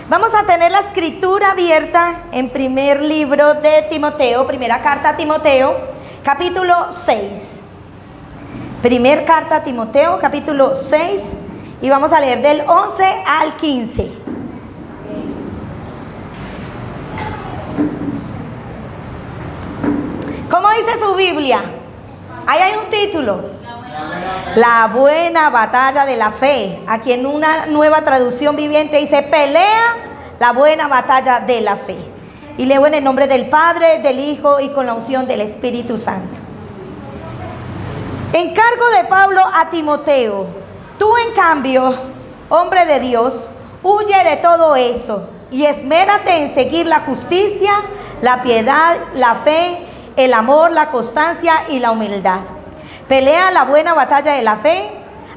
Vamos a tener la escritura abierta en primer libro de Timoteo, primera carta a Timoteo, capítulo 6. Primer carta a Timoteo, capítulo 6, y vamos a leer del 11 al 15. ¿Cómo dice su Biblia? Ahí hay un título. La buena batalla de la fe. Aquí en una nueva traducción viviente dice: pelea la buena batalla de la fe. Y leo en el nombre del Padre, del Hijo y con la unción del Espíritu Santo. Encargo de Pablo a Timoteo: tú en cambio, hombre de Dios, huye de todo eso y esmérate en seguir la justicia, la piedad, la fe, el amor, la constancia y la humildad. Pelea la buena batalla de la fe,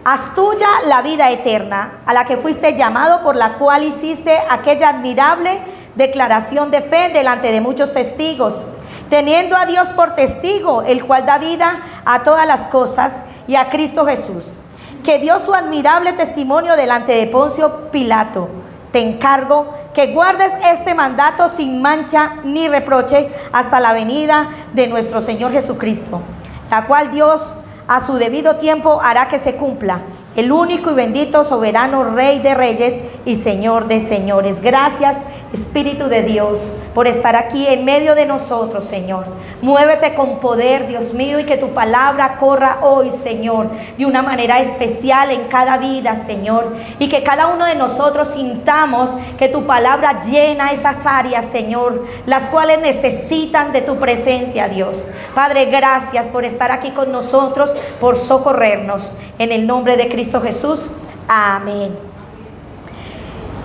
haz tuya la vida eterna, a la que fuiste llamado, por la cual hiciste aquella admirable declaración de fe delante de muchos testigos, teniendo a Dios por testigo, el cual da vida a todas las cosas, y a Cristo Jesús, que dio su admirable testimonio delante de Poncio Pilato. Te encargo que guardes este mandato sin mancha ni reproche hasta la venida de nuestro Señor Jesucristo, la cual Dios a su debido tiempo hará que se cumpla, el único y bendito soberano Rey de reyes y Señor de señores. Gracias, Espíritu de Dios, por estar aquí en medio de nosotros, Señor. Muévete con poder, Dios mío, y que tu palabra corra hoy, Señor, de una manera especial en cada vida, Señor, y que cada uno de nosotros sintamos que tu palabra llena esas áreas, Señor, las cuales necesitan de tu presencia, Dios. Padre, gracias por estar aquí con nosotros, por socorrernos, en el nombre de Cristo Jesús. Amén.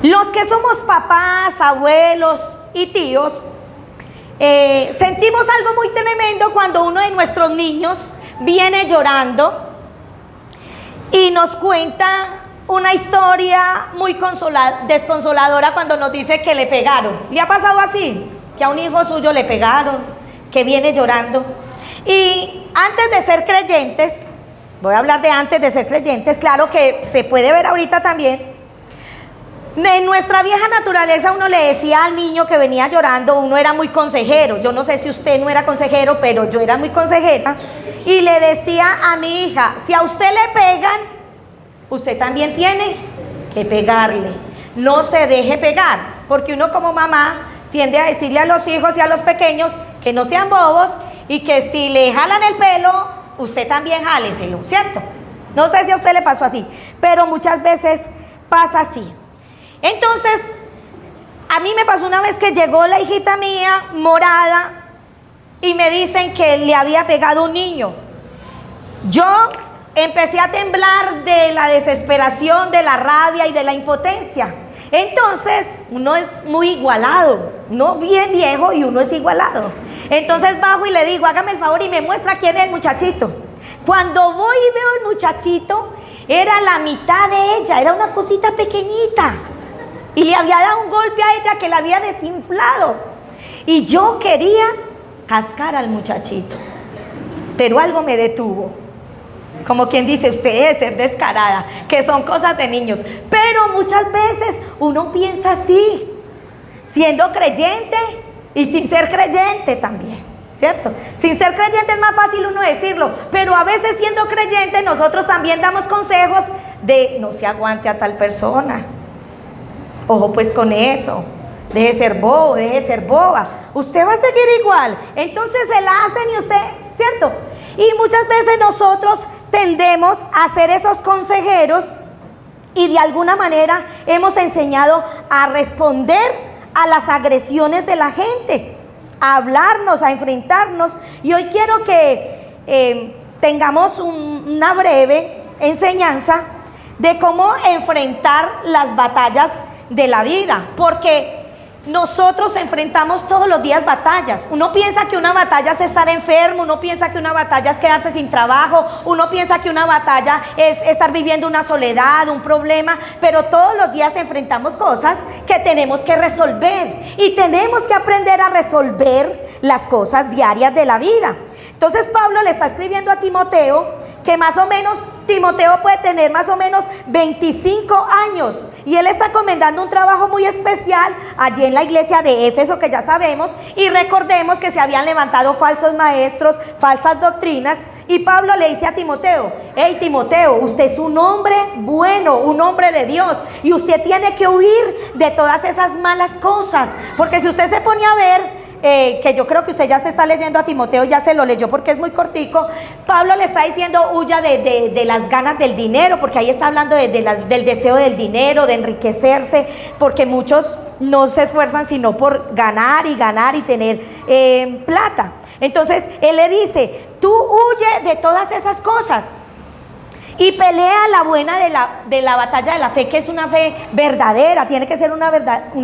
Los que somos papás, abuelos y tíos, sentimos algo muy tremendo cuando uno de nuestros niños viene llorando y nos cuenta una historia muy desconsoladora cuando nos dice que le pegaron. ¿Le ha pasado así? Que a un hijo suyo le pegaron, que viene llorando. Y antes de ser creyentes, voy a hablar de antes de ser creyentes, claro que se puede ver ahorita también. En nuestra vieja naturaleza uno le decía al niño que venía llorando, uno era muy consejero. Yo no sé si usted no era consejero, pero yo era muy consejera. Y le decía a mi hija: si a usted le pegan, usted también tiene que pegarle. No se deje pegar, porque uno como mamá tiende a decirle a los hijos y a los pequeños que no sean bobos y que si le jalan el pelo, usted también jáleselo, ¿cierto? No sé si a usted le pasó así, pero muchas veces pasa así. Entonces, a mí me pasó una vez que llegó la hijita mía morada y me dicen que le había pegado un niño. Yo empecé a temblar de la desesperación, de la rabia y de la impotencia. Entonces, uno es muy igualado, no bien viejo, y uno es igualado. Entonces bajo y le digo: hágame el favor y me muestra quién es el muchachito. Cuando voy y veo el muchachito, era la mitad de ella, era una cosita pequeñita. Y le había dado un golpe a ella que la había desinflado. Y yo quería cascar al muchachito, pero algo me detuvo. Como quien dice, usted debe ser descarada, que son cosas de niños. Pero muchas veces uno piensa así, siendo creyente y sin ser creyente también, ¿cierto? Sin ser creyente es más fácil uno decirlo, pero a veces siendo creyente nosotros también damos consejos de: no se aguante a tal persona. Ojo pues con eso, deje ser bobo, deje ser boba. Usted va a seguir igual, entonces se la hacen y usted, ¿cierto? Y muchas veces nosotros tendemos a ser esos consejeros y de alguna manera hemos enseñado a responder a las agresiones de la gente, a hablarnos, a enfrentarnos. Y hoy quiero que tengamos una breve enseñanza de cómo enfrentar las batallas de la vida, porque nosotros enfrentamos todos los días batallas. Uno piensa que una batalla es estar enfermo, uno piensa que una batalla es quedarse sin trabajo, uno piensa que una batalla es estar viviendo una soledad, un problema, pero todos los días enfrentamos cosas que tenemos que resolver y tenemos que aprender a resolver las cosas diarias de la vida. Entonces Pablo le está escribiendo a Timoteo, que más o menos Timoteo puede tener más o menos 25 años Y él está encomendando un trabajo muy especial allí en la iglesia de Éfeso, que ya sabemos, y recordemos que se habían levantado falsos maestros, falsas doctrinas, y Pablo le dice a Timoteo: hey Timoteo, usted es un hombre bueno, un hombre de Dios, y usted tiene que huir de todas esas malas cosas, porque si usted se pone a ver, que yo creo que usted ya se está leyendo a Timoteo, ya se lo leyó porque es muy cortico. Pablo le está diciendo: huya de las ganas del dinero, porque ahí está hablando del deseo del dinero, de enriquecerse, porque muchos no se esfuerzan sino por ganar y tener plata. Entonces él le dice: tú huye de todas esas cosas y pelea la buena de la batalla de la fe, que es una fe verdadera, tiene que ser una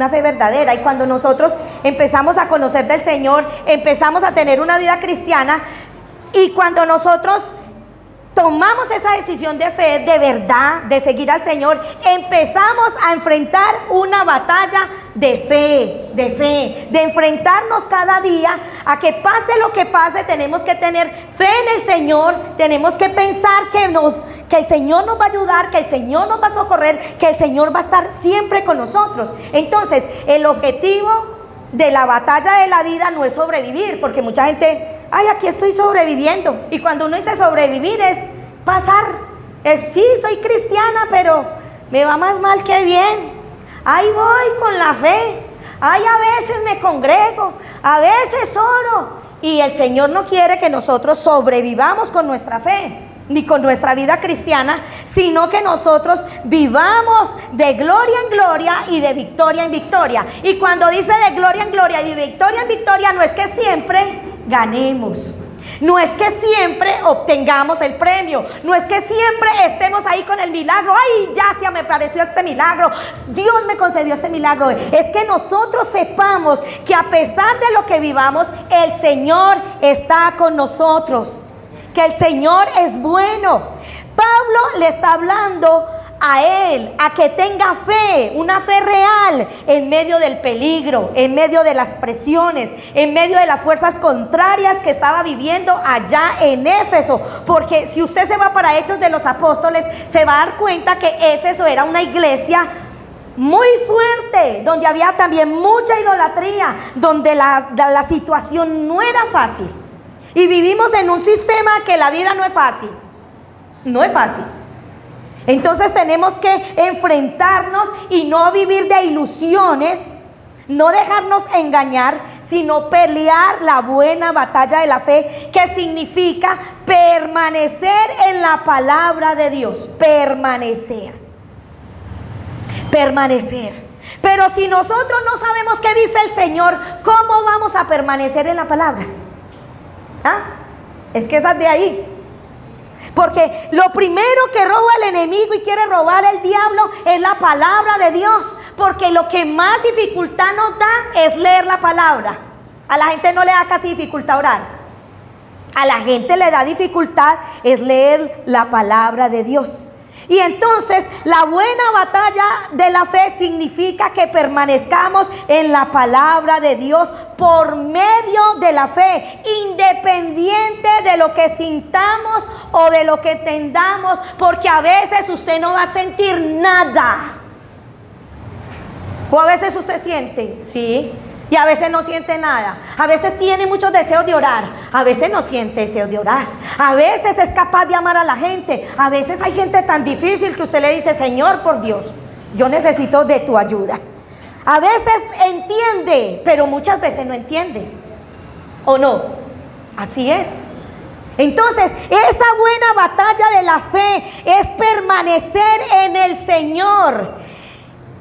fe verdadera. Y cuando nosotros empezamos a conocer del Señor, empezamos a tener una vida cristiana, y cuando nosotros tomamos esa decisión de fe, de verdad, de seguir al Señor, empezamos a enfrentar una batalla de fe, de enfrentarnos cada día a que pase lo que pase. Tenemos que tener fe en el Señor, tenemos que pensar que el Señor nos va a ayudar, que el Señor nos va a socorrer, que el Señor va a estar siempre con nosotros. Entonces, el objetivo de la batalla de la vida no es sobrevivir, porque mucha gente: ay, aquí estoy sobreviviendo. Y cuando uno dice sobrevivir es pasar. Sí, soy cristiana, pero me va más mal que bien. Ahí voy con la fe. Ay, a veces me congrego, a veces oro. Y el Señor no quiere que nosotros sobrevivamos con nuestra fe, ni con nuestra vida cristiana, sino que nosotros vivamos de gloria en gloria y de victoria en victoria. Y cuando dice de gloria en gloria y de victoria en victoria, no es que siempre ganemos, no es que siempre obtengamos el premio, no es que siempre estemos ahí con el milagro. Ay, ya se me apareció este milagro, Dios me concedió este milagro. Es que nosotros sepamos que a pesar de lo que vivamos, el Señor está con nosotros, que el Señor es bueno. Pablo le está hablando a él, a que tenga fe, una fe real, en medio del peligro, en medio de las presiones, en medio de las fuerzas contrarias que estaba viviendo allá en Éfeso. Porque si usted se va para Hechos de los Apóstoles, se va a dar cuenta que Éfeso era una iglesia muy fuerte, donde había también mucha idolatría, donde la situación no era fácil. Y vivimos en un sistema que la vida no es fácil, no es fácil. Entonces tenemos que enfrentarnos y no vivir de ilusiones, no dejarnos engañar, sino pelear la buena batalla de la fe, que significa permanecer en la palabra de Dios. Permanecer. Pero si nosotros no sabemos qué dice el Señor, ¿cómo vamos a permanecer en la palabra? Es que esa es de ahí. Porque lo primero que roba el enemigo y quiere robar el diablo es la palabra de Dios. Porque lo que más dificultad nos da es leer la palabra. A la gente no le da casi dificultad orar. A la gente le da dificultad es leer la palabra de Dios. Y entonces la buena batalla de la fe significa que permanezcamos en la palabra de Dios por medio de la fe, independiente de lo que sintamos o de lo que tendamos, porque a veces usted no va a sentir nada. O a veces usted siente, sí, y a veces no siente nada. A veces tiene muchos deseos de orar, a veces no siente deseos de orar. A veces es capaz de amar a la gente. A veces hay gente tan difícil que usted le dice: Señor, por Dios, yo necesito de tu ayuda. A veces entiende, pero muchas veces no entiende. ¿O no? Así es. Entonces, esa buena batalla de la fe es permanecer en el Señor.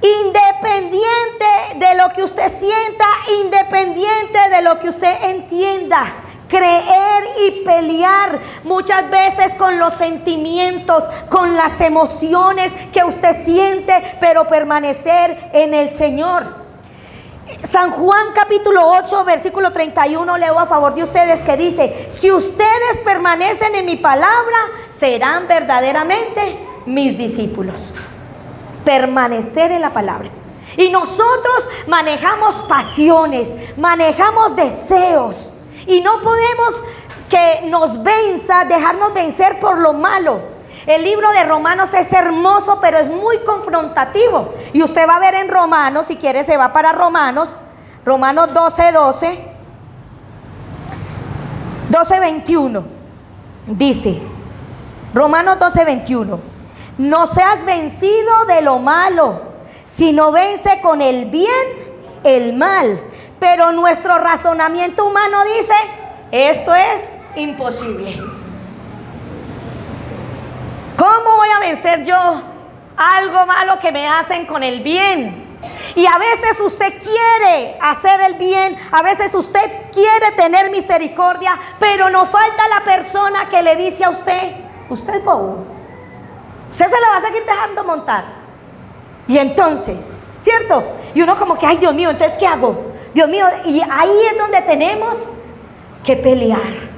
Independiente de lo que usted sienta, independiente de lo que usted entienda, creer y pelear muchas veces con los sentimientos, con las emociones que usted siente, pero permanecer en el Señor. San Juan capítulo 8 versículo 31, leo a favor de ustedes, que dice: si ustedes permanecen en mi palabra, serán verdaderamente mis discípulos. Permanecer en la palabra. Y nosotros manejamos pasiones, manejamos deseos, y no podemos que nos venza, dejarnos vencer por lo malo. El libro de Romanos es hermoso, pero es muy confrontativo. Y usted va a ver en Romanos, si quiere se va para Romanos 12:21. Dice, Romanos 12:21, no seas vencido de lo malo, sino vence con el bien el mal. Pero nuestro razonamiento humano dice, esto es imposible. ¿Cómo voy a vencer yo algo malo que me hacen con el bien? Y a veces usted quiere hacer el bien, a veces usted quiere tener misericordia, pero no falta la persona que le dice a usted, usted es bobo, usted se la va a seguir dejando montar. Y entonces, ¿cierto? Y uno como que, ay Dios mío, entonces ¿qué hago? Dios mío, y ahí es donde tenemos que pelear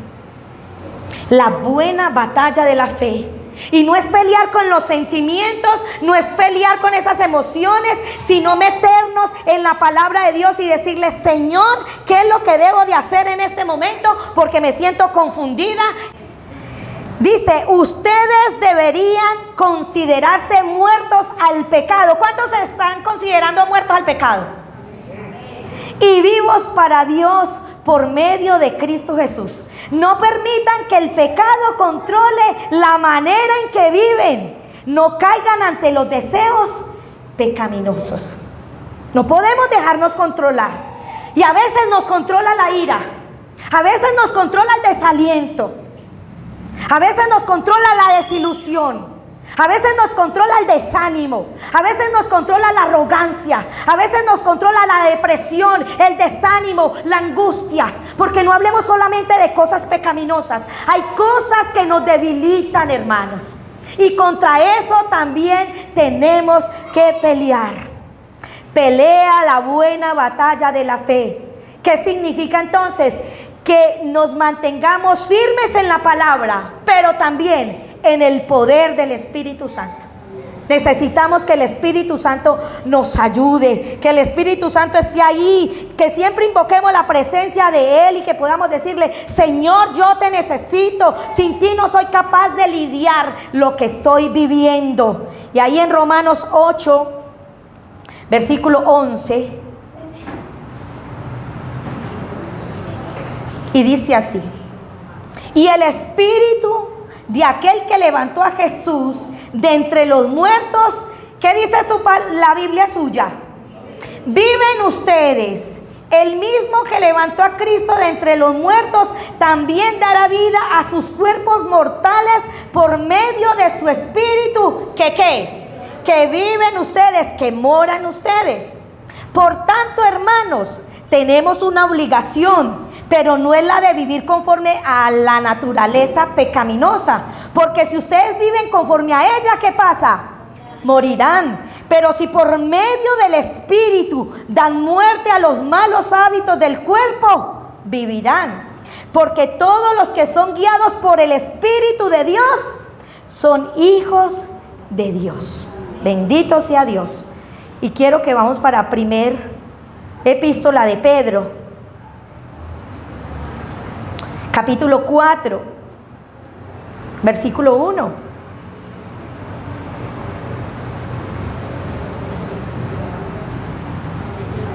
la buena batalla de la fe. Y no es pelear con los sentimientos, no es pelear con esas emociones, sino meternos en la palabra de Dios y decirle, Señor, ¿qué es lo que debo de hacer en este momento? Porque me siento confundida. Dice, ustedes deberían considerarse muertos al pecado. ¿Cuántos se están considerando muertos al pecado? Y vivos para Dios por medio de Cristo Jesús. No permitan que el pecado controle la manera en que viven. No caigan ante los deseos pecaminosos. No podemos dejarnos controlar. Y a veces nos controla la ira. A veces nos controla el desaliento. A veces nos controla la desilusión. A veces nos controla el desánimo, a veces nos controla la arrogancia, a veces nos controla la depresión, el desánimo, la angustia. Porque no hablemos solamente de cosas pecaminosas, hay cosas que nos debilitan, hermanos. Y contra eso también tenemos que pelear. Pelea la buena batalla de la fe. ¿Qué significa entonces? Que nos mantengamos firmes en la palabra, pero también en el poder del Espíritu Santo. Necesitamos que el Espíritu Santo nos ayude, que el Espíritu Santo esté ahí, que siempre invoquemos la presencia de Él y que podamos decirle, Señor, yo te necesito, sin ti no soy capaz de lidiar lo que estoy viviendo. Y ahí en Romanos 8, versículo 11, y dice así, y el Espíritu de aquel que levantó a Jesús de entre los muertos, ¿qué dice la Biblia suya? Viven ustedes. El mismo que levantó a Cristo de entre los muertos también dará vida a sus cuerpos mortales por medio de su Espíritu. Que viven ustedes, que moran ustedes. Por tanto, hermanos, tenemos una obligación, pero no es la de vivir conforme a la naturaleza pecaminosa. Porque si ustedes viven conforme a ella, ¿qué pasa? Morirán. Pero si por medio del Espíritu dan muerte a los malos hábitos del cuerpo, vivirán. Porque todos los que son guiados por el Espíritu de Dios son hijos de Dios. Bendito sea Dios. Y quiero que vamos para primer epístola de Pedro, capítulo 4, versículo 1.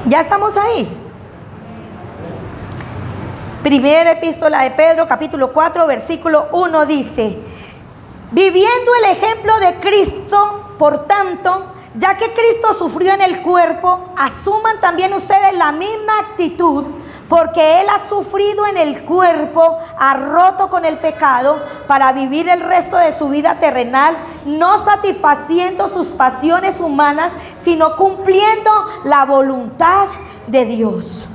Ya estamos ahí. Primera epístola de Pedro, capítulo 4, versículo 1 dice, viviendo el ejemplo de Cristo, por tanto, ya que Cristo sufrió en el cuerpo, asuman también ustedes la misma actitud, porque Él ha sufrido en el cuerpo, ha roto con el pecado, para vivir el resto de su vida terrenal, no satisfaciendo sus pasiones humanas, sino cumpliendo la voluntad de Dios.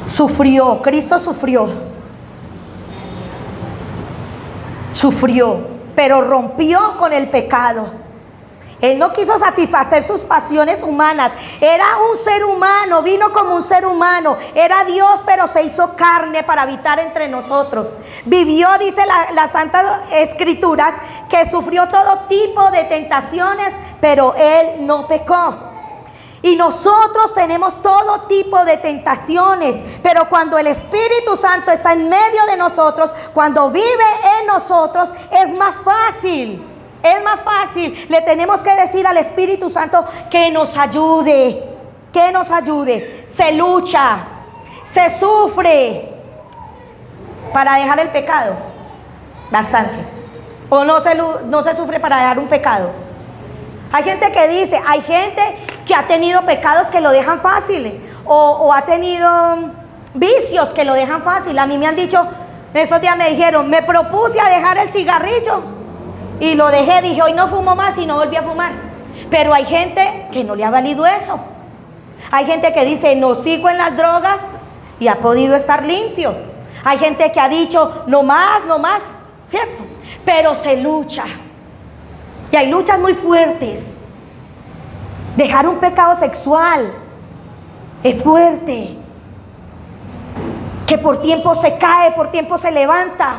Sufrió, Cristo sufrió, pero rompió con el pecado. Él no quiso satisfacer sus pasiones humanas. Era un ser humano, vino como un ser humano. Era Dios, pero se hizo carne para habitar entre nosotros. Vivió, dice las Santas Escrituras, que sufrió todo tipo de tentaciones, pero Él no pecó. Y nosotros tenemos todo tipo de tentaciones, pero cuando el Espíritu Santo está en medio de nosotros, cuando vive en nosotros, es más fácil. Es más fácil. Le tenemos que decir al Espíritu Santo que nos ayude, que nos ayude. Se lucha, se sufre para dejar el pecado. Bastante. O no se sufre para dejar un pecado. Hay gente que dice, hay gente que ha tenido pecados que lo dejan fácil, o ha tenido vicios que lo dejan fácil. A mí me han dicho, en estos días me dijeron, me propuse a dejar el cigarrillo y lo dejé, dije, hoy no fumo más y no volví a fumar. Pero hay gente que no le ha valido eso. Hay gente que dice, no sigo en las drogas y ha podido estar limpio. Hay gente que ha dicho, no más, ¿cierto? Pero se lucha. Y hay luchas muy fuertes. Dejar un pecado sexual es fuerte. Que por tiempo se cae, por tiempo se levanta,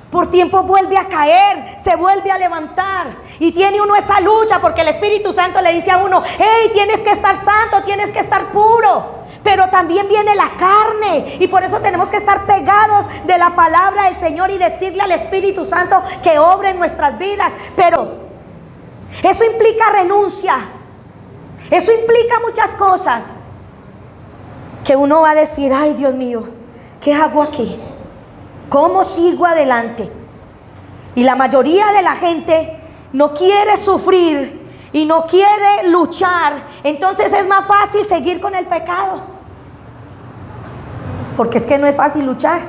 por tiempo vuelve a caer, se vuelve a levantar. Y tiene uno esa lucha porque el Espíritu Santo le dice a uno, hey, tienes que estar santo, tienes que estar puro. Pero también viene la carne, y por eso tenemos que estar pegados de la palabra del Señor y decirle al Espíritu Santo que obre en nuestras vidas. Pero eso implica renuncia. Eso implica muchas cosas. Que uno va a decir, ay Dios mío, ¿qué hago aquí? ¿Cómo sigo adelante? Y la mayoría de la gente no quiere sufrir y no quiere luchar. Entonces es más fácil seguir con el pecado. Porque es que no es fácil luchar.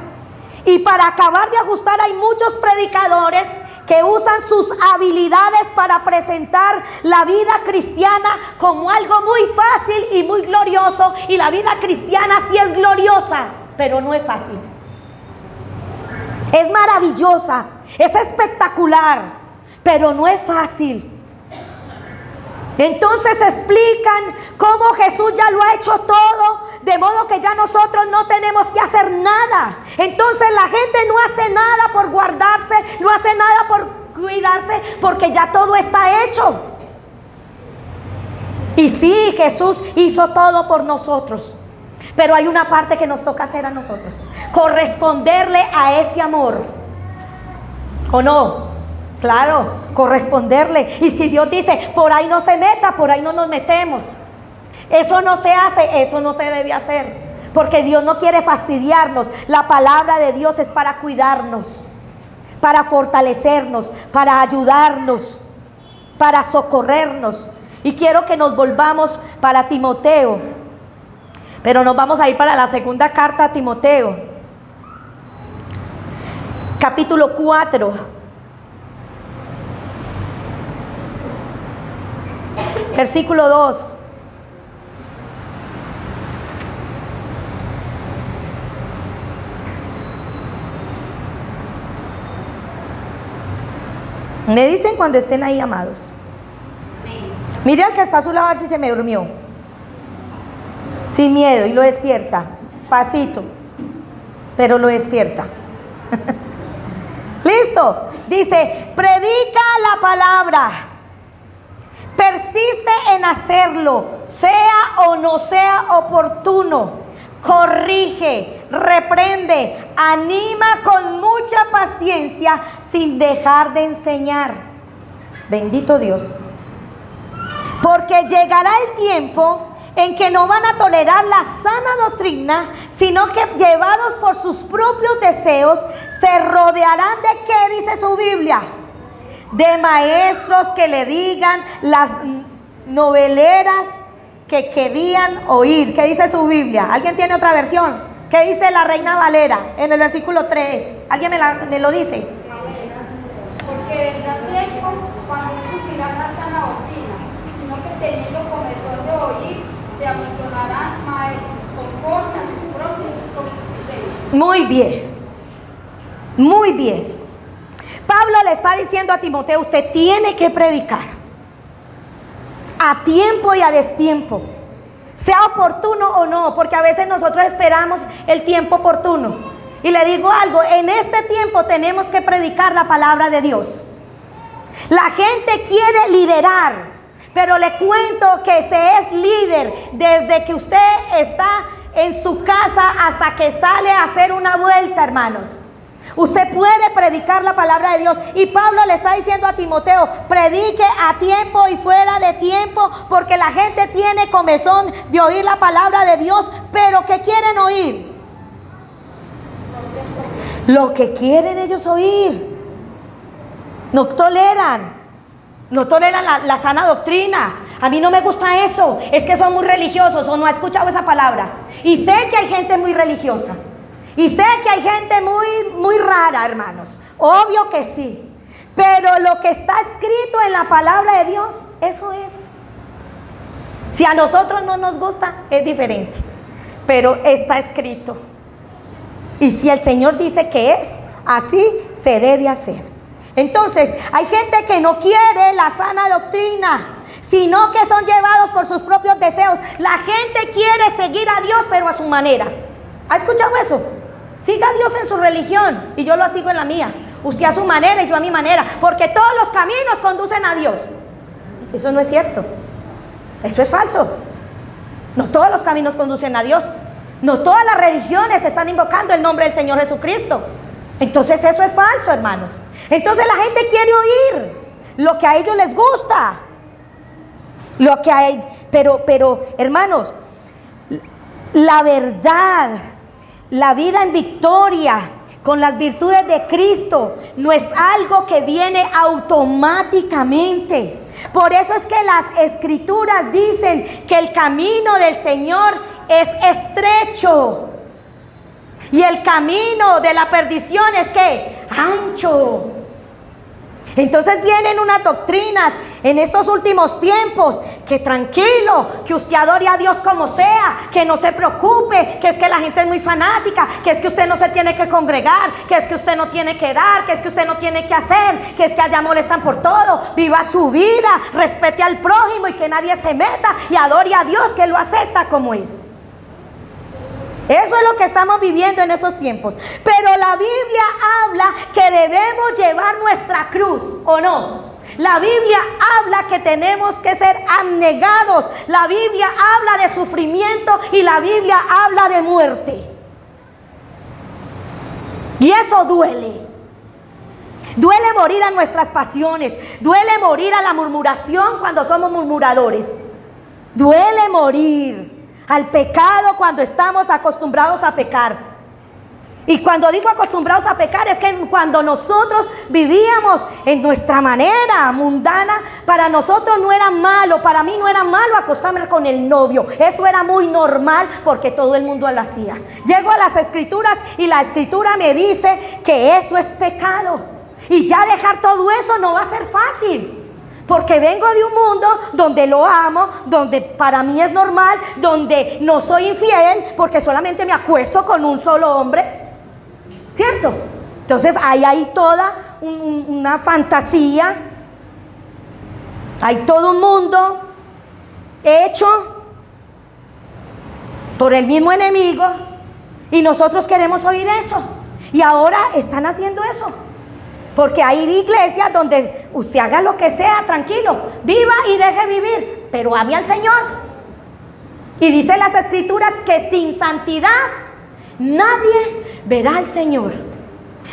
Y para acabar de ajustar, hay muchos predicadores que usan sus habilidades para presentar la vida cristiana como algo muy fácil y muy glorioso. Y la vida cristiana sí es gloriosa, pero no es fácil. Es maravillosa, es espectacular, pero no es fácil. Entonces explican cómo Jesús ya lo ha hecho todo, de modo que ya nosotros no tenemos que hacer nada. Entonces la gente no hace nada por guardarse, no hace nada por cuidarse, porque ya todo está hecho. Y sí, Jesús hizo todo por nosotros, pero hay una parte que nos toca hacer a nosotros: corresponderle a ese amor. ¿O no? Claro, corresponderle. Y si Dios dice, por ahí no se meta, por ahí no nos metemos. Eso no se hace, eso no se debe hacer, porque Dios no quiere fastidiarnos. La palabra de Dios es para cuidarnos, para fortalecernos, para ayudarnos, para socorrernos. Y quiero que nos volvamos para Timoteo, pero nos vamos a ir para la segunda carta a Timoteo, capítulo 4. Versículo 2. Me dicen cuando estén ahí, amados. Mire al que está a su lado a ver si se me durmió. Sin miedo, y lo despierta. Pasito, pero lo despierta. Listo. Dice, predica la palabra. Persiste en hacerlo, sea o no sea oportuno. Corrige, reprende, anima con mucha paciencia, sin dejar de enseñar. Bendito Dios. Porque llegará el tiempo en que no van a tolerar la sana doctrina, sino que llevados por sus propios deseos, se rodearán de, ¿qué dice su Biblia? De maestros que le digan las noveleras que querían oír. ¿Qué dice su Biblia? ¿Alguien tiene otra versión? ¿Qué dice la Reina Valera en el versículo 3? ¿Alguien me lo dice? Porque vendrá tiempo cuando no sufrirán la sana doctrina, sino que teniendo comezón de oír, se amontonarán maestros conforme a sus propios deseos. Muy bien, muy bien. Pablo le está diciendo a Timoteo, usted tiene que predicar a tiempo y a destiempo, sea oportuno o no, porque a veces nosotros esperamos el tiempo oportuno. Y le digo algo, en este tiempo tenemos que predicar la palabra de Dios. La gente quiere liderar, pero le cuento que se es líder desde que usted está en su casa hasta que sale a hacer una vuelta, hermanos. Usted puede predicar la palabra de Dios. Y Pablo le está diciendo a Timoteo: predique a tiempo y fuera de tiempo, porque la gente tiene comezón de oír la palabra de Dios, pero ¿qué quieren oír? Lo que quieren ellos oír. No toleran la sana doctrina. A mí no me gusta eso, es que son muy religiosos o no ha escuchado esa palabra. Y sé que hay gente muy religiosa. Y sé que hay gente muy rara, hermanos. Obvio que sí. Pero lo que está escrito en la palabra de Dios, eso es. Si a nosotros no nos gusta, es diferente. Pero está escrito. Y si el Señor dice que es, así se debe hacer. Entonces, hay gente que no quiere la sana doctrina, sino que son llevados por sus propios deseos. La gente quiere seguir a Dios, pero a su manera. ¿Ha escuchado eso? Siga a Dios en su religión y yo lo sigo en la mía. Usted a su manera y yo a mi manera, porque todos los caminos conducen a Dios. Eso no es cierto. Eso es falso. No todos los caminos conducen a Dios. No todas las religiones están invocando el nombre del Señor Jesucristo. Entonces eso es falso, hermanos. Entonces la gente quiere oír lo que a ellos les gusta. Lo que hay, pero hermanos, la verdad, la vida en victoria con las virtudes de Cristo no es algo que viene automáticamente. Por eso es que las Escrituras dicen que el camino del Señor es estrecho y el camino de la perdición es ¿qué? Ancho. Entonces vienen unas doctrinas en estos últimos tiempos, que tranquilo, que usted adore a Dios como sea, que no se preocupe, que es que la gente es muy fanática, que es que usted no se tiene que congregar, que es que usted no tiene que dar, que es que usted no tiene que hacer, que es que allá molestan por todo. Viva su vida, respete al prójimo y que nadie se meta y adore a Dios, que lo acepta como es. Eso es lo que estamos viviendo en esos tiempos. Pero la Biblia habla que debemos llevar nuestra cruz, ¿o no? La Biblia habla que tenemos que ser abnegados. La Biblia habla de sufrimiento y la Biblia habla de muerte. Y eso duele. Duele morir a nuestras pasiones. Duele morir a la murmuración cuando somos murmuradores. Duele morir al pecado cuando estamos acostumbrados a pecar. Y cuando digo acostumbrados a pecar, es que cuando nosotros vivíamos en nuestra manera mundana, para nosotros no era malo, para mí no era malo acostarme con el novio. Eso era muy normal porque todo el mundo lo hacía. Llego a las Escrituras y la Escritura me dice que eso es pecado. Y ya dejar todo eso no va a ser fácil. Porque vengo de un mundo donde lo amo, donde para mí es normal, donde no soy infiel, porque solamente me acuesto con un solo hombre. ¿Cierto? Entonces ahí hay toda una fantasía, hay todo un mundo hecho por el mismo enemigo y nosotros queremos oír eso. Y ahora están haciendo eso. Porque hay iglesias donde usted haga lo que sea, tranquilo, viva y deje vivir, pero ame al Señor. Y dice las Escrituras que sin santidad nadie verá al Señor.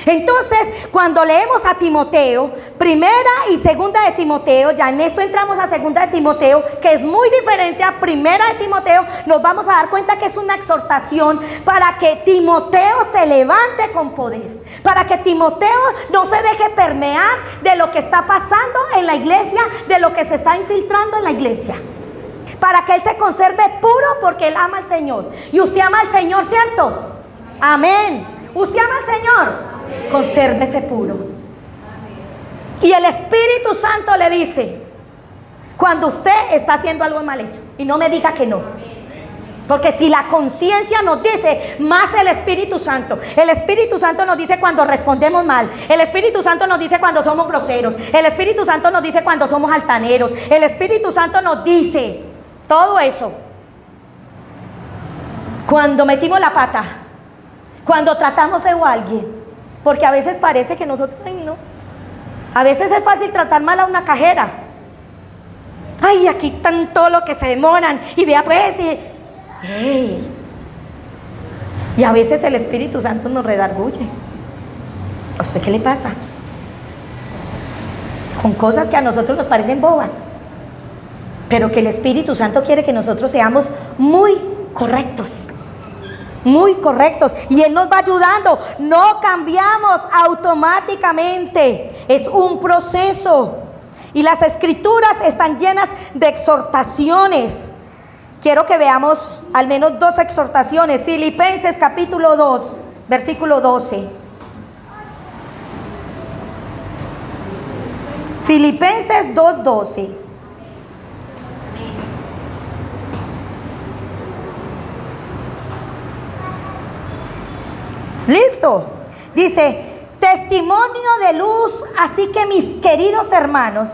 Entonces, cuando leemos a Timoteo, primera y segunda de Timoteo, ya en esto entramos a segunda de Timoteo, que es muy diferente a primera de Timoteo, nos vamos a dar cuenta que es una exhortación para que Timoteo se levante con poder, para que Timoteo no se deje permear de lo que está pasando en la iglesia, de lo que se está infiltrando en la iglesia, para que él se conserve puro porque él ama al Señor. Y usted ama al Señor, ¿cierto? Amén. ¿Usted ama al Señor? Consérvese puro. Y el Espíritu Santo le dice cuando usted está haciendo algo mal hecho, y no me diga que no, porque si la conciencia nos dice, más el Espíritu Santo nos dice cuando respondemos mal, el Espíritu Santo nos dice cuando somos groseros, el Espíritu Santo nos dice cuando somos altaneros, el Espíritu Santo nos dice todo eso cuando metimos la pata, cuando tratamos feo a alguien. Porque a veces parece que nosotros, ay, no. A veces es fácil tratar mal a una cajera. Ay, aquí están todo lo que se demoran. Y vea pues, ¡hey! Y a veces el Espíritu Santo nos redarguye. ¿A usted qué le pasa? Con cosas que a nosotros nos parecen bobas, pero que el Espíritu Santo quiere que nosotros seamos muy correctos. Muy correctos. Y Él nos va ayudando. No cambiamos automáticamente. Es un proceso. Y las Escrituras están llenas de exhortaciones. Quiero que veamos al menos 2 exhortaciones. Filipenses capítulo 2, versículo 12. Filipenses 2:12. ¿Listo? Dice, testimonio de luz, así que mis queridos hermanos,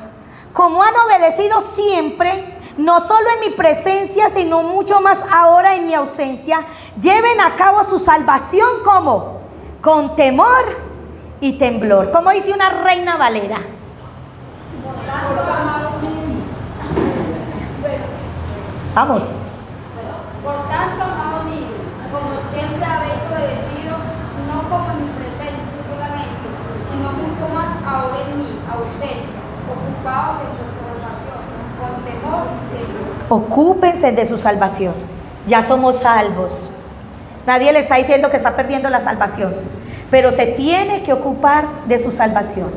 como han obedecido siempre, no solo en mi presencia, sino mucho más ahora en mi ausencia, lleven a cabo su salvación como con temor y temblor. Como dice una Reina Valera. Vamos. Por tanto, amados míos, como siempre habéis obedecido, no como en mi presencia solamente, sino mucho más ahora en mi ausencia, ocupados en vuestra salvación, con temor y temor. Ocúpense de su salvación. Ya somos salvos. Nadie le está diciendo que está perdiendo la salvación, pero se tiene que ocupar de su salvación.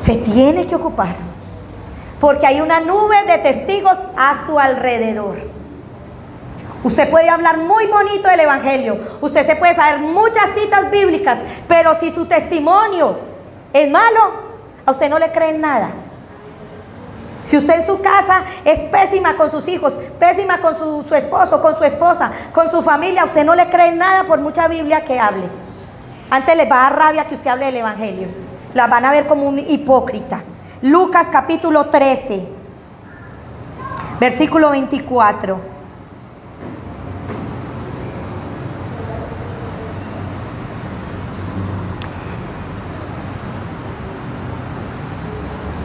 Se tiene que ocupar, porque hay una nube de testigos a su alrededor. Usted puede hablar muy bonito del Evangelio, usted se puede saber muchas citas bíblicas, pero si su testimonio es malo, a usted no le creen nada. Si usted en su casa es pésima con sus hijos, pésima con su esposo, con su esposa, con su familia, a usted no le creen nada por mucha Biblia que hable. Antes les va a dar rabia que usted hable del Evangelio. La van a ver como un hipócrita. Lucas capítulo 13, versículo 24.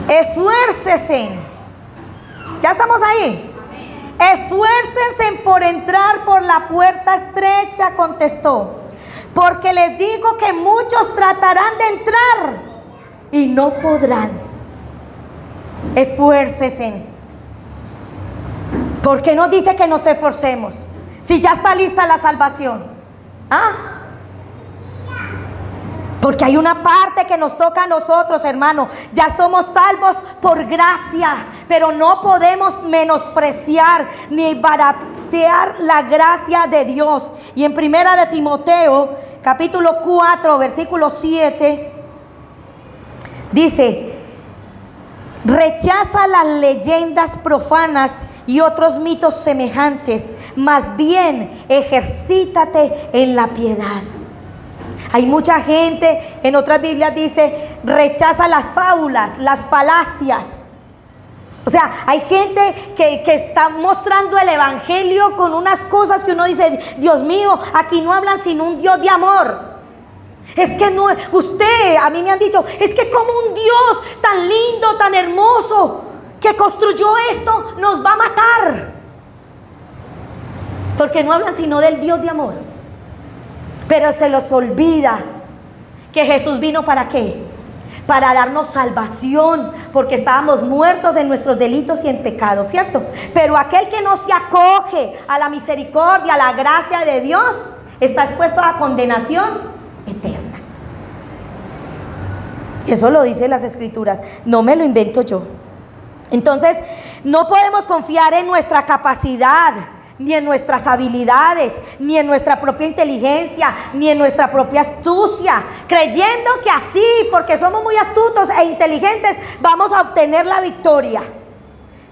Esfuércense. ¿Ya estamos ahí? Esfuércense por entrar por la puerta estrecha, contestó, porque les digo que muchos tratarán de entrar y no podrán. Esfuércense. ¿Por qué nos dice que nos esforcemos si ya está lista la salvación? Porque hay una parte que nos toca a nosotros, hermano. Ya somos salvos por gracia, pero no podemos menospreciar ni baratear la gracia de Dios. Y en 1 de Timoteo, capítulo 4, versículo 7, dice: rechaza las leyendas profanas y otros mitos semejantes, más bien ejercítate en la piedad. Hay mucha gente, en otras Biblias dice, rechaza las fábulas, las falacias. O sea, hay gente que está mostrando el Evangelio con unas cosas que uno dice, Dios mío, aquí no hablan sino un Dios de amor. Es que no, usted, a mí me han dicho, es que como un Dios tan lindo, tan hermoso, que construyó esto, nos va a matar. Porque no hablan sino del Dios de amor. Pero se los olvida que Jesús vino ¿para qué? Para darnos salvación, porque estábamos muertos en nuestros delitos y en pecados, ¿cierto? Pero aquel que no se acoge a la misericordia, a la gracia de Dios, está expuesto a condenación eterna. Eso lo dicen las Escrituras, no me lo invento yo. Entonces, no podemos confiar en nuestra capacidad, ni en nuestras habilidades, ni en nuestra propia inteligencia, ni en nuestra propia astucia, creyendo que así, porque somos muy astutos e inteligentes, vamos a obtener la victoria.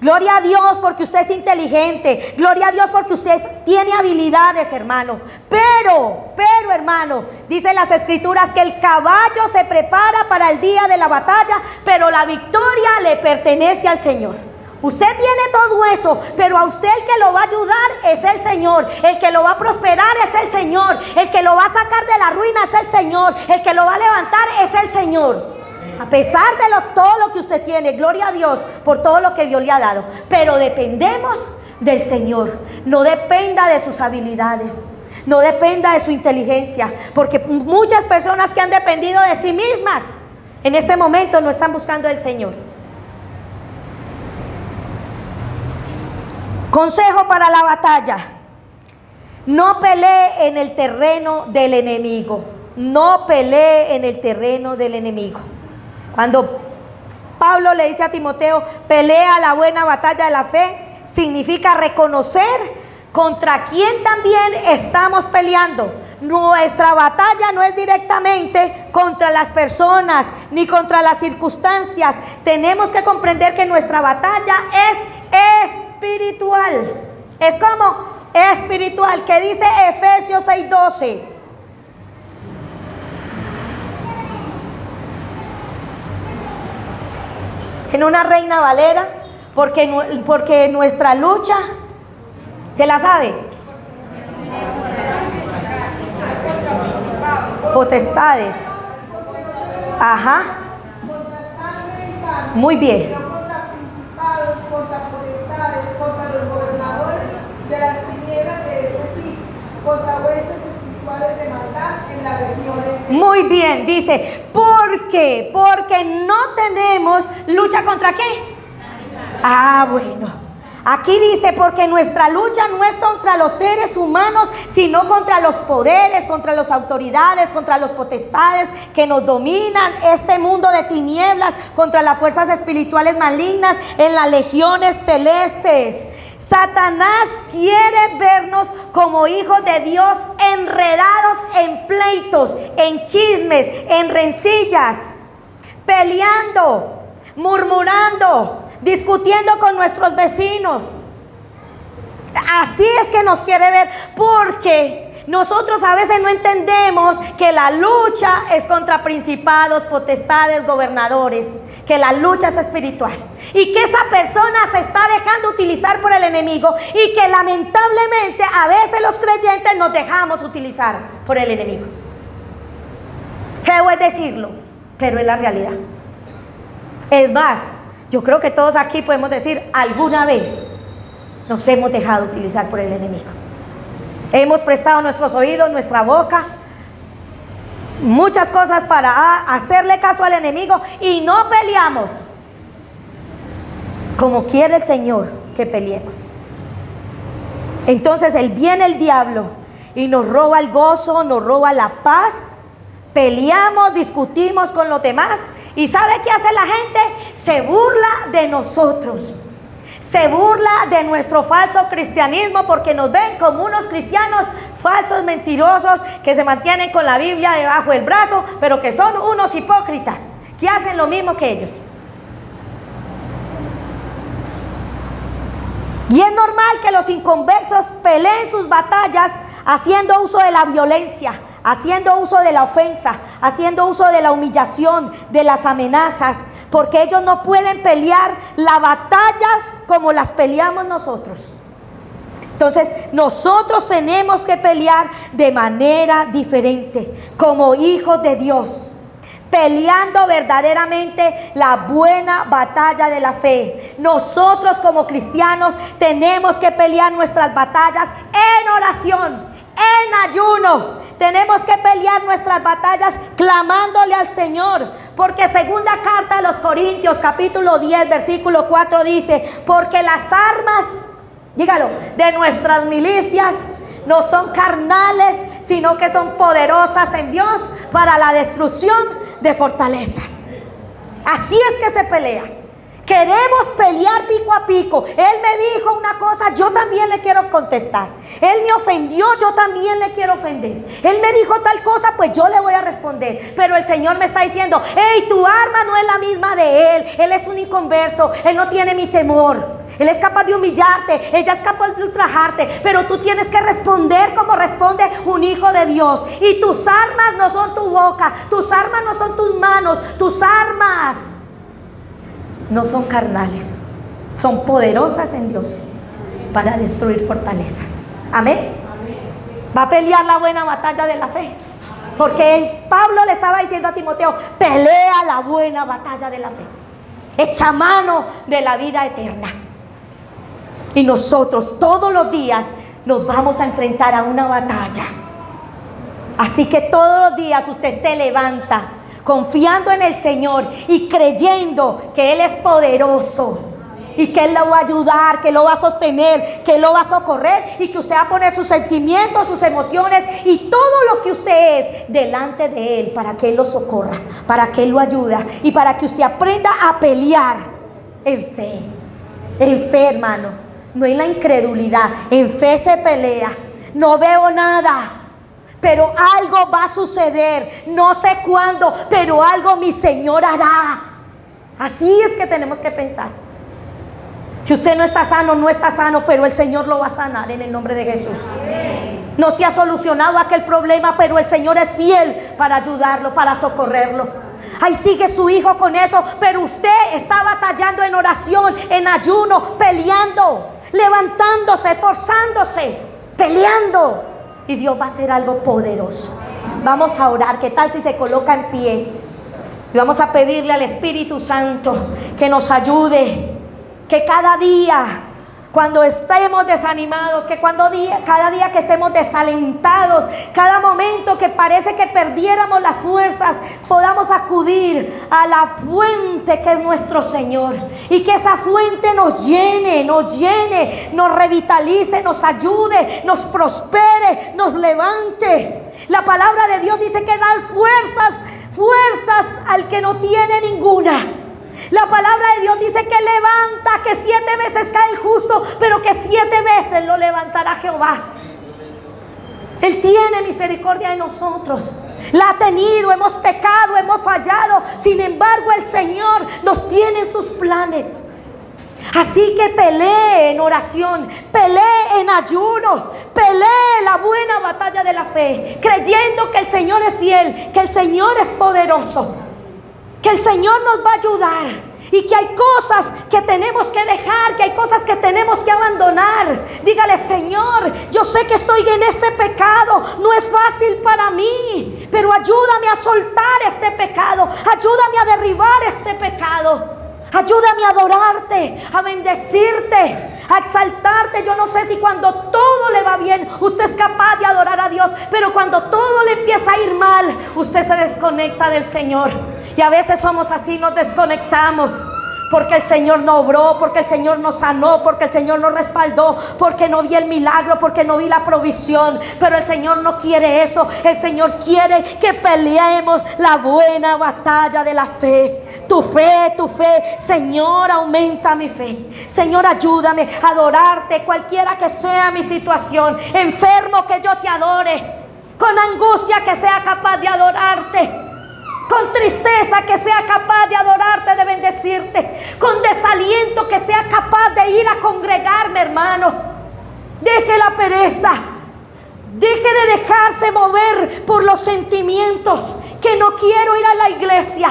Gloria a Dios porque usted es inteligente, gloria a Dios porque usted tiene habilidades, hermano. Pero, hermano, dicen las Escrituras que el caballo se prepara para el día de la batalla, pero la victoria le pertenece al Señor. Usted tiene todo eso, pero a usted el que lo va a ayudar es el Señor. El que lo va a prosperar es el Señor. El que lo va a sacar de la ruina es el Señor. El que lo va a levantar es el Señor. A pesar de todo lo que usted tiene, gloria a Dios por todo lo que Dios le ha dado. Pero dependemos del Señor. No dependa de sus habilidades. No dependa de su inteligencia. Porque muchas personas que han dependido de sí mismas, en este momento no están buscando al Señor. Consejo para la batalla: no pelee en el terreno del enemigo. No pelee en el terreno del enemigo. Cuando Pablo le dice a Timoteo, pelea la buena batalla de la fe, significa reconocer contra quién también estamos peleando. Nuestra batalla no es directamente contra las personas ni contra las circunstancias. Tenemos que comprender que nuestra batalla es espiritual. Es como espiritual, que dice Efesios 6:12. En una Reina Valera, porque nuestra lucha, ¿se la sabe? Potestades. Ajá. Muy bien. Contra principados, contra potestades, contra los gobernadores de las tinieblas de este siglo, contra huestes espirituales de maldad en las regiones. Muy bien, dice, ¿por qué? Porque no tenemos lucha contra qué. Bueno. Aquí dice, porque nuestra lucha no es contra los seres humanos, sino contra los poderes, contra las autoridades, contra los potestades que nos dominan este mundo de tinieblas, contra las fuerzas espirituales malignas en las legiones celestes. Satanás quiere vernos como hijos de Dios enredados en pleitos, en chismes, en rencillas, peleando, murmurando, discutiendo con nuestros vecinos. Así es que nos quiere ver, porque nosotros a veces no entendemos que la lucha es contra principados, potestades, gobernadores, que la lucha es espiritual y que esa persona se está dejando utilizar por el enemigo, y que lamentablemente a veces los creyentes nos dejamos utilizar por el enemigo. Feo es decirlo, pero es la realidad. Es más, yo creo que todos aquí podemos decir, alguna vez nos hemos dejado utilizar por el enemigo. Hemos prestado nuestros oídos, nuestra boca, muchas cosas para hacerle caso al enemigo, y no peleamos como quiere el Señor que peleemos. Entonces viene el diablo y nos roba el gozo, nos roba la paz. Peleamos, discutimos con los demás, y ¿sabe qué hace la gente? Se burla de nosotros, se burla de nuestro falso cristianismo, porque nos ven como unos cristianos falsos, mentirosos, que se mantienen con la Biblia debajo del brazo, pero que son unos hipócritas, que hacen lo mismo que ellos. Y es normal que los inconversos peleen sus batallas haciendo uso de la violencia, haciendo uso de la ofensa, haciendo uso de la humillación, de las amenazas, porque ellos no pueden pelear las batallas como las peleamos nosotros. Entonces nosotros tenemos que pelear de manera diferente, como hijos de Dios, peleando verdaderamente la buena batalla de la fe. Nosotros como cristianos tenemos que pelear nuestras batallas en oración, en ayuno. Tenemos que pelear nuestras batallas clamándole al Señor, porque segunda carta a los Corintios, capítulo 10, versículo 4 dice, porque las armas, dígalo, de nuestras milicias no son carnales, sino que son poderosas en Dios para la destrucción de fortalezas. Así es que se pelea. Queremos pelear pico a pico. Él me dijo una cosa, yo también le quiero contestar. Él me ofendió, yo también le quiero ofender. Él me dijo tal cosa, pues yo le voy a responder. Pero el Señor me está diciendo, hey, tu arma no es la misma de Él. Él es un inconverso, Él no tiene mi temor. Él es capaz de humillarte, ella es capaz de ultrajarte, pero tú tienes que responder como responde un hijo de Dios. Y tus armas no son tu boca, tus armas no son tus manos, tus armas no son carnales, son poderosas en Dios para destruir fortalezas. Amén. Va a pelear la buena batalla de la fe, porque Él Pablo le estaba diciendo a Timoteo: pelea la buena batalla de la fe, echa mano de la vida eterna. Y nosotros todos los días nos vamos a enfrentar a una batalla. Así que todos los días usted se levanta confiando en el Señor y creyendo que Él es poderoso y que Él lo va a ayudar, que lo va a sostener, que lo va a socorrer, y que usted va a poner sus sentimientos, sus emociones y todo lo que usted es delante de Él para que Él lo socorra, para que Él lo ayude y para que usted aprenda a pelear en fe, hermano, no en la incredulidad. En fe se pelea. No veo nada, pero algo va a suceder, no sé cuándo, pero algo mi Señor hará. Así es que tenemos que pensar. Si usted no está sano, no está sano, pero el Señor lo va a sanar en el nombre de Jesús. No se ha solucionado aquel problema, pero el Señor es fiel para ayudarlo, para socorrerlo. Ahí sigue su hijo con eso, pero usted está batallando en oración, en ayuno, peleando, levantándose, esforzándose, peleando. Y Dios va a hacer algo poderoso. Vamos a orar. ¿Qué tal si se coloca en pie? Y vamos a pedirle al Espíritu Santo que nos ayude. Que cada día, cuando estemos desanimados, que cada día que estemos desalentados, cada momento que parece que perdiéramos las fuerzas, podamos acudir a la fuente que es nuestro Señor. Y que esa fuente nos llene, nos revitalice, nos ayude, nos prospere, nos levante. La palabra de Dios dice que da fuerzas al que no tiene ninguna. La palabra de Dios dice que levanta, que 7 veces cae el justo, pero que 7 veces lo levantará Jehová. Él tiene misericordia de nosotros. La ha tenido, hemos pecado, hemos fallado. Sin embargo, el Señor nos tiene en sus planes. Así que pelee en oración, pelee en ayuno, pelee la buena batalla de la fe, creyendo que el Señor es fiel, que el Señor es poderoso, que el Señor nos va a ayudar y que hay cosas que tenemos que dejar, que hay cosas que tenemos que abandonar. Dígale: Señor, yo sé que estoy en este pecado, no es fácil para mí, pero ayúdame a soltar este pecado, ayúdame a derribar este pecado. Ayúdame a adorarte, a bendecirte, a exaltarte. Yo no sé si cuando todo le va bien usted es capaz de adorar a Dios, pero cuando todo le empieza a ir mal, usted se desconecta del Señor. Y a veces somos así, nos desconectamos porque el Señor no obró, porque el Señor no sanó, porque el Señor no respaldó, porque no vi el milagro, porque no vi la provisión. Pero el Señor no quiere eso. El Señor quiere que peleemos la buena batalla de la fe. Tu fe, Señor, aumenta mi fe. Señor, ayúdame a adorarte, cualquiera que sea mi situación. Enfermo, que yo te adore. Con angustia, que sea capaz de adorarte. Con tristeza, que sea capaz de adorarte, de bendecirte. Con desaliento, que sea capaz de ir a congregarme, hermano. Deje la pereza. Deje de dejarse mover por los sentimientos. Que no quiero ir a la iglesia.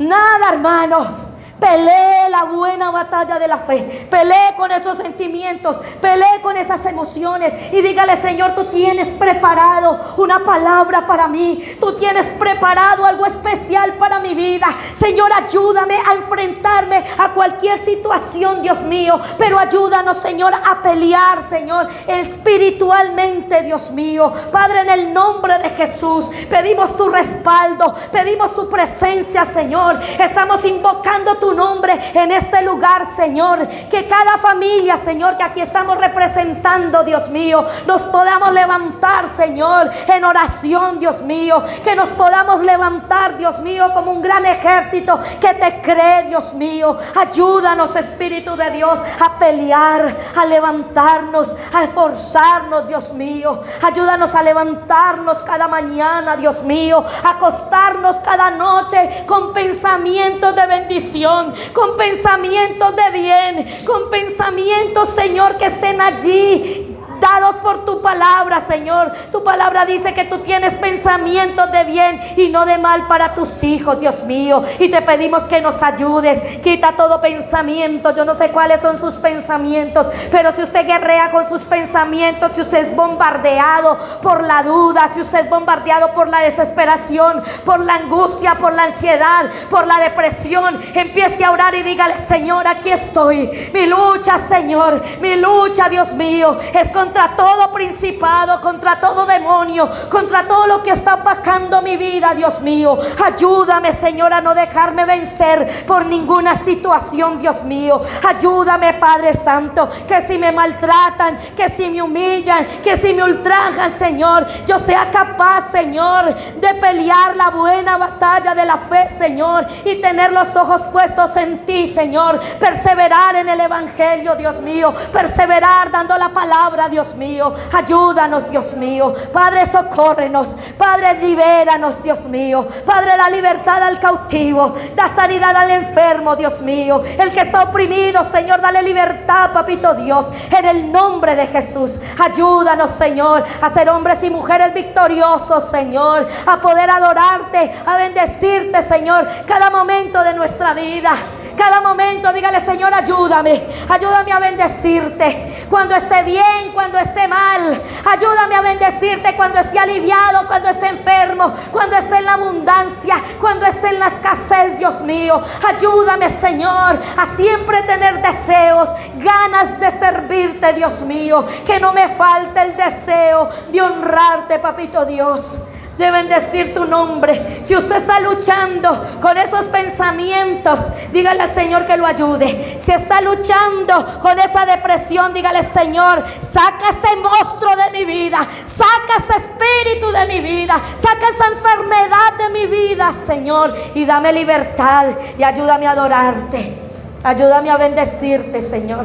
Nada, hermanos. Pelee la buena batalla de la fe. Pelee con esos sentimientos. Pelee con esas emociones. Y dígale: Señor, tú tienes preparado una palabra para mí. Tú tienes preparado algo especial para mi vida. Señor, ayúdame a enfrentarme a cualquier situación, Dios mío. Pero ayúdanos, Señor, a pelear, Señor, espiritualmente, Dios mío. Padre, en el nombre de Jesús, pedimos tu respaldo. Pedimos tu presencia, Señor. Estamos invocando tu nombre en este lugar, Señor. Que cada familia, Señor, que aquí estamos representando, Dios mío, nos podamos levantar, Señor, en oración, Dios mío. Que nos podamos levantar, Dios mío, como un gran ejército que te cree, Dios mío. Ayúdanos, Espíritu de Dios, a pelear, a levantarnos, a esforzarnos, Dios mío. Ayúdanos a levantarnos cada mañana, Dios mío, a acostarnos cada noche con pensamientos de bendición, con pensamientos de bien, con pensamientos, Señor, que estén allí dados por tu palabra, Señor. Tu palabra dice que tú tienes pensamientos de bien y no de mal para tus hijos, Dios mío. Y te pedimos que nos ayudes. Quita todo pensamiento. Yo no sé cuáles son sus pensamientos, pero si usted guerrea con sus pensamientos, si usted es bombardeado por la duda, si usted es bombardeado por la desesperación, por la angustia, por la ansiedad, por la depresión, empiece a orar y dígale: Señor, aquí estoy. Mi lucha, Señor, mi lucha, Dios mío, es contra todo principado, contra todo demonio, contra todo lo que está opacando mi vida, Dios mío. Ayúdame, Señor, a no dejarme vencer por ninguna situación, Dios mío. Ayúdame, Padre Santo, que si me maltratan, que si me humillan, que si me ultrajan, Señor, yo sea capaz, Señor, de pelear la buena batalla de la fe, Señor, y tener los ojos puestos en ti, Señor. Perseverar en el evangelio, Dios mío. Perseverar dando la palabra, Dios mío. Ayúdanos, Dios mío. Padre, socórrenos. Padre, libéranos, Dios mío. Padre, da libertad al cautivo. Da sanidad al enfermo, Dios mío. El que está oprimido, Señor, dale libertad, papito Dios. En el nombre de Jesús. Ayúdanos, Señor, a ser hombres y mujeres victoriosos, Señor. A poder adorarte, a bendecirte, Señor, cada momento de nuestra vida. Cada momento dígale: Señor, ayúdame. Ayúdame a bendecirte cuando esté bien, cuando esté mal. Ayúdame a bendecirte cuando esté aliviado, cuando esté enfermo, cuando esté en la abundancia, cuando esté en la escasez, Dios mío. Ayúdame, Señor, a siempre tener deseos, ganas de servirte, Dios mío. Que no me falte el deseo de honrarte, papito Dios, de bendecir tu nombre. Si usted está luchando con esos pensamientos, dígale al Señor que lo ayude. Si está luchando con esa depresión, dígale: Señor, saca ese monstruo de mi vida, saca ese espíritu de mi vida, saca esa enfermedad de mi vida, Señor, y dame libertad y ayúdame a adorarte. Ayúdame a bendecirte, Señor.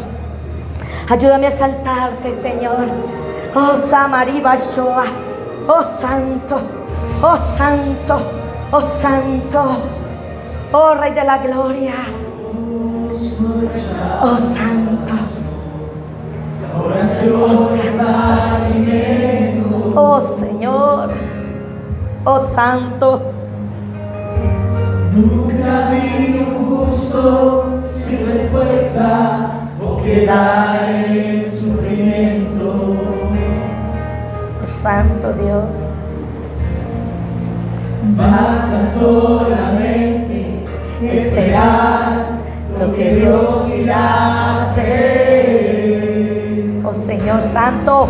Ayúdame a exaltarte, Señor. Oh, Samariba Shoah. Oh Santo, oh Santo, oh Santo, oh Rey de la Gloria, oh Santo, oh Santo, oh Señor, oh Santo. Nunca vi un justo sin respuesta o quedar en el sufrimiento. Santo Dios, basta solamente esperar lo que Dios irá a hacer. oh Señor Santo.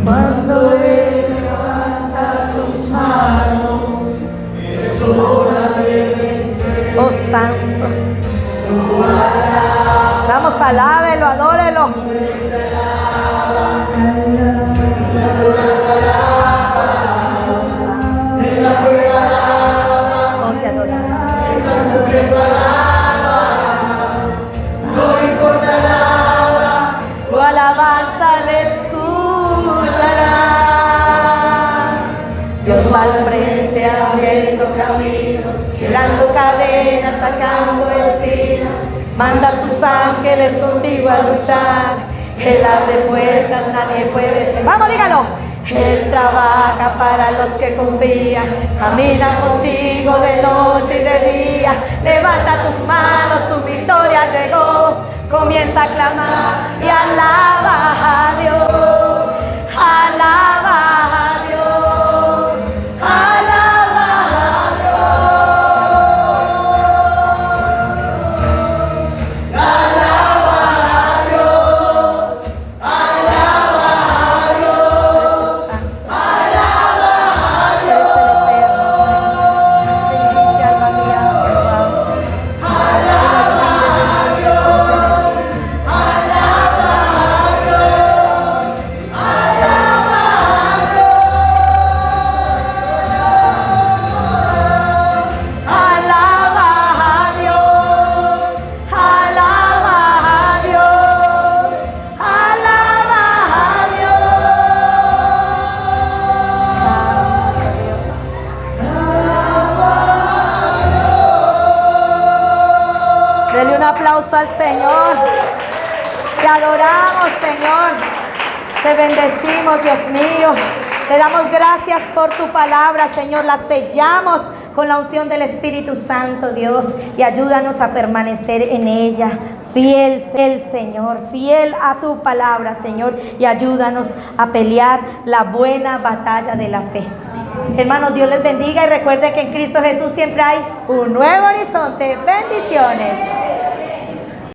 Cuando Él levanta sus manos, es hora de vencer. Oh Santo. Vamos, alábelo, adórelo. No importa nada, Tu alabanza le escuchará. Dios va al frente abriendo camino, quebrando cadenas, sacando espinas. Manda a sus ángeles contigo a luchar. Él abre puertas, nadie puede ser. Vamos, dígalo. Él trabaja para los que confían, camina contigo de noche y de día. Levanta tus manos, tu victoria llegó. Comienza a clamar y alaba a Dios. Alaba a Dios. Alaba a Dios. alaba a Dios, alaba a Dios, alaba a Dios, Es el eterno, Señor. Bendice alma mía, Jehová. alaba a Dios, alaba a Dios, alaba a Dios, Alaba a Dios, alaba a Dios, alaba a Dios. Dele un aplauso al Señor. Te adoramos, Señor. Te bendecimos, Dios mío. Te damos gracias por tu palabra, Señor. La sellamos con la unción del Espíritu Santo, Dios. Y ayúdanos a permanecer en ella. Fiel el Señor, fiel a tu palabra, Señor. Y ayúdanos a pelear la buena batalla de la fe. Hermanos, Dios les bendiga y recuerde que en Cristo Jesús siempre hay un nuevo horizonte. Bendiciones.